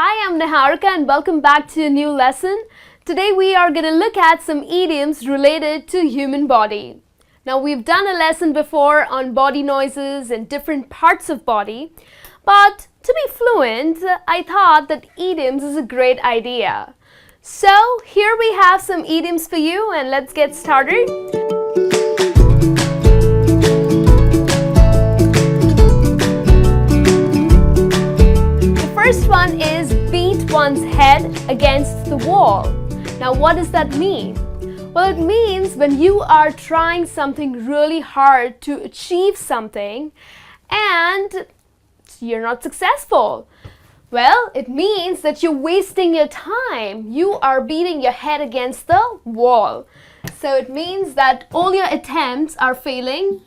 Hi, I'm Niharika and welcome back to a new lesson. Today we are going to look at some idioms related to human body. Now we've done a lesson before on body noises and different parts of body, but to be fluent, I thought that idioms is a great idea. So here we have some idioms for you and let's get started. First one is beat one's head against the wall. Now what does that mean? Well, it means when you are trying something really hard to achieve something and you're not successful. Well, it means that you're wasting your time. You are beating your head against the wall. So it means that all your attempts are failing.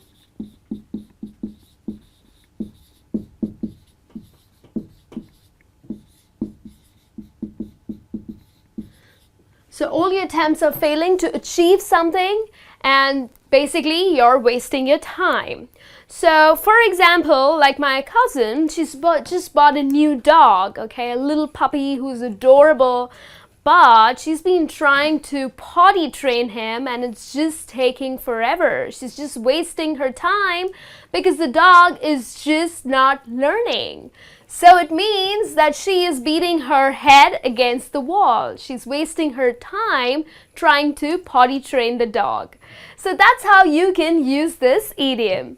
So all your attempts are failing to achieve something and basically you're wasting your time. So for example, like my cousin, she's just bought a new dog, okay, a little puppy who's adorable, but she's been trying to potty train him and it's just taking forever. She's just wasting her time because the dog is just not learning. So it means that she is beating her head against the wall. She's wasting her time trying to potty train the dog. So that's how you can use this idiom.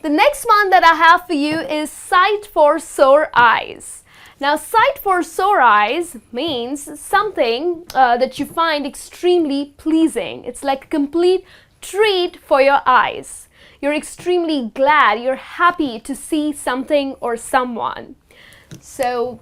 The next one that I have for you is sight for sore eyes. Now, sight for sore eyes means something that you find extremely pleasing. It's like a complete treat for your eyes. You're extremely glad, you're happy to see something or someone. So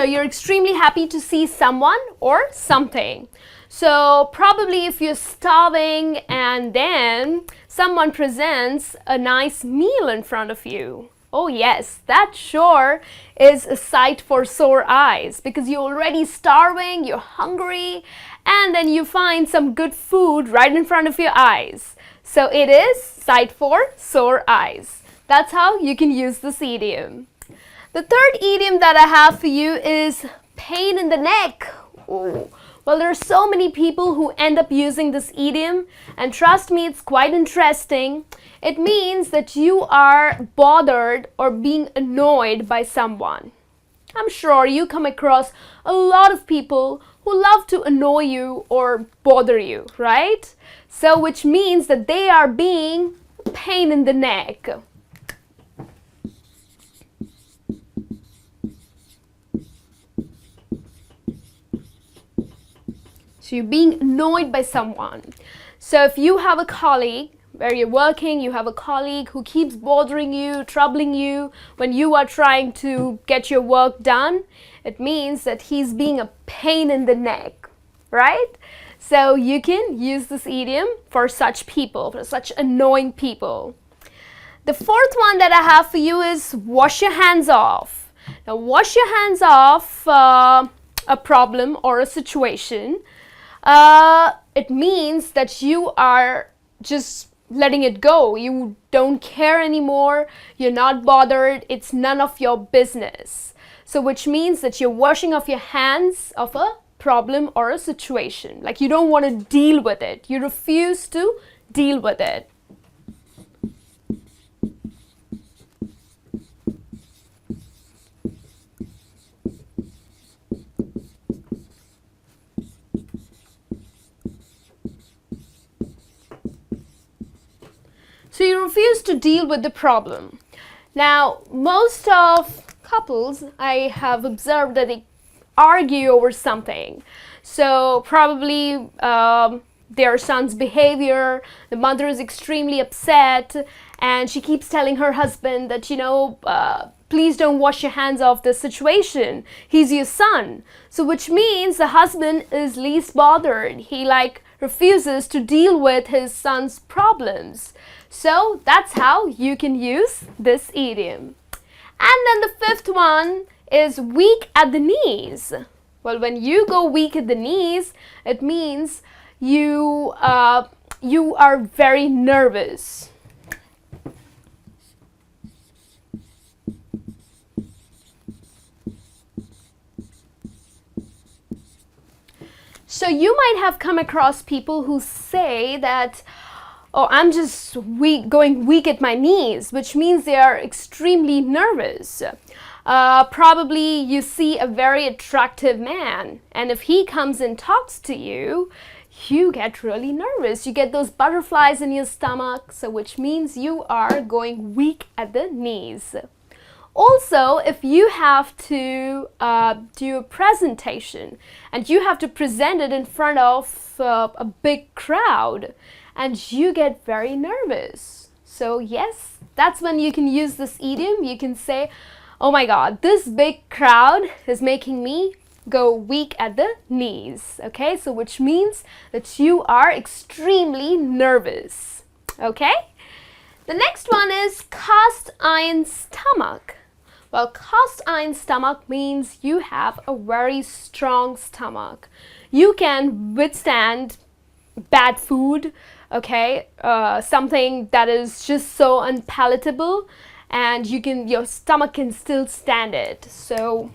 you're extremely happy to see someone or something. So probably if you're starving and then someone presents a nice meal in front of you. Oh yes, that sure is a sight for sore eyes because you're already starving, you're hungry, and then you find some good food right in front of your eyes. So it is sight for sore eyes. That's how you can use this idiom. The third idiom that I have for you is pain in the neck. Oh. Well, there are so many people who end up using this idiom, and trust me, it's quite interesting. It means that you are bothered or being annoyed by someone. I'm sure you come across a lot of people who love to annoy you or bother you, right? So, which means that they are being a pain in the neck. So you're being annoyed by someone. So if you have a colleague where you're working, you have a colleague who keeps bothering you, troubling you when you are trying to get your work done, it means that he's being a pain in the neck, right? So you can use this idiom for such people, for such annoying people. The fourth one that I have for you is wash your hands off. Now wash your hands off a problem or a situation. It means that you are just letting it go. You don't care anymore. You're not bothered. It's none of your business. So which means that you're washing off your hands of a problem or a situation. Like you don't want to deal with it. You refuse to deal with it. So you refuse to deal with the problem. Now, most of couples, I have observed that they argue over something. So probably their son's behavior, the mother is extremely upset and she keeps telling her husband that, please don't wash your hands off this situation. He's your son. So which means the husband is least bothered. He refuses to deal with his son's problems. So that's how you can use this idiom. And then the fifth one is weak at the knees. Well, when you go weak at the knees, it means you are very nervous. So you might have come across people who say that, oh, I'm just going weak at my knees, which means they are extremely nervous. Probably you see a very attractive man, and if he comes and talks to you, you get really nervous. You get those butterflies in your stomach, so which means you are going weak at the knees. Also, if you have to do a presentation and you have to present it in front of a big crowd and you get very nervous. So yes, that's when you can use this idiom. You can say, oh my God, this big crowd is making me go weak at the knees. Okay, so which means that you are extremely nervous. Okay? The next one is cast iron stomach. Well, cast iron stomach means you have a very strong stomach. You can withstand bad food, okay, something that is just so unpalatable, and your stomach can still stand it. So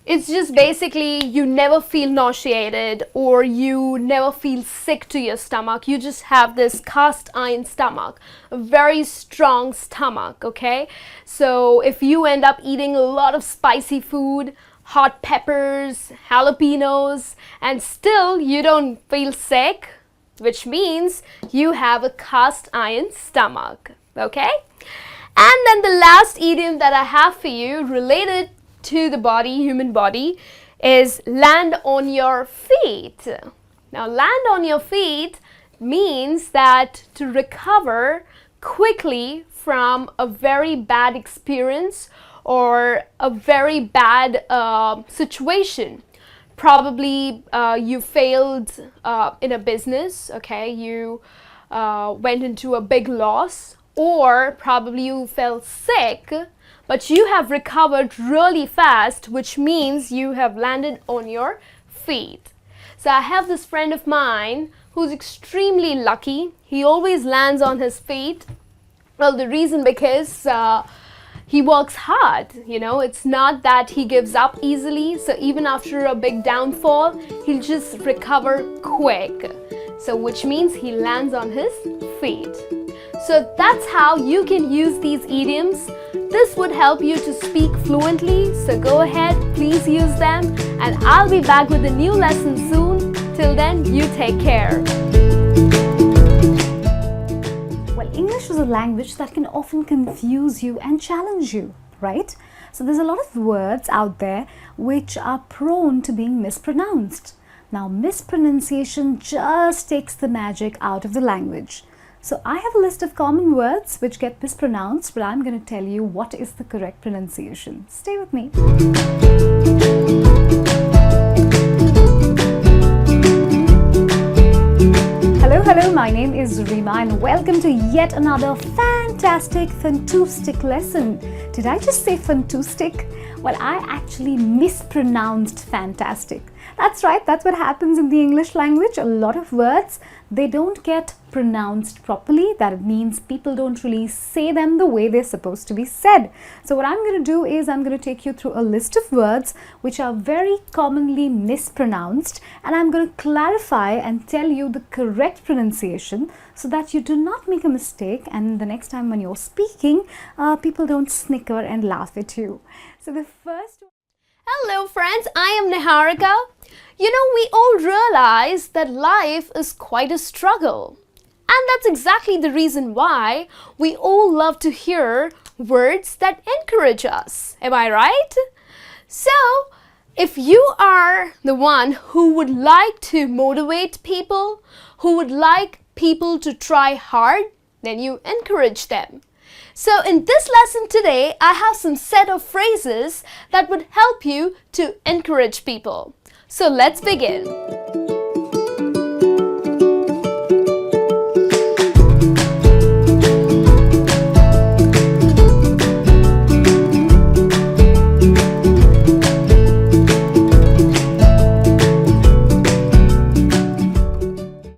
it's just basically you never feel nauseated or you never feel sick to your stomach. You just have this cast iron stomach, a very strong stomach, okay? So if you end up eating a lot of spicy food, hot peppers, jalapenos, and still you don't feel sick, which means you have a cast iron stomach, okay? And then the last idiom that I have for you related to the body, human body, is land on your feet. Now, land on your feet means that to recover quickly from a very bad experience or a very bad situation. Probably you failed in a business, okay? You went into a big loss, or probably you fell sick, but you have recovered really fast, which means you have landed on your feet. So I have this friend of mine who's extremely lucky. He always lands on his feet. Well, the reason because he works hard, you know, it's not that he gives up easily. So even after a big downfall, he'll just recover quick. So which means he lands on his feet. So that's how you can use these idioms. This would help you to speak fluently, so go ahead, please use them, and I'll be back with a new lesson soon. Till then, you take care. Well, English is a language that can often confuse you and challenge you, right? So there's a lot of words out there which are prone to being mispronounced. Now, mispronunciation just takes the magic out of the language. So I have a list of common words which get mispronounced, but I'm going to tell you what is the correct pronunciation. Stay with me. Hello, my name is Rima and welcome to yet another fantastic fantastic lesson. Did I just say fantastic? Well, I actually mispronounced fantastic. That's right, that's what happens in the English language. A lot of words, they don't get pronounced properly. That means people don't really say them the way they're supposed to be said. So what I'm going to do is I'm going to take you through a list of words which are very commonly mispronounced, and I'm going to clarify and tell you the correct pronunciation so that you do not make a mistake, and the next time when you're speaking, people don't snicker and laugh at you. So the first one. Hello friends, I am Niharika. You know, we all realize that life is quite a struggle. And that's exactly the reason why we all love to hear words that encourage us. Am I right? So, if you are the one who would like to motivate people, who would like people to try hard, then you encourage them. So in this lesson today, I have some set of phrases that would help you to encourage people. So let's begin.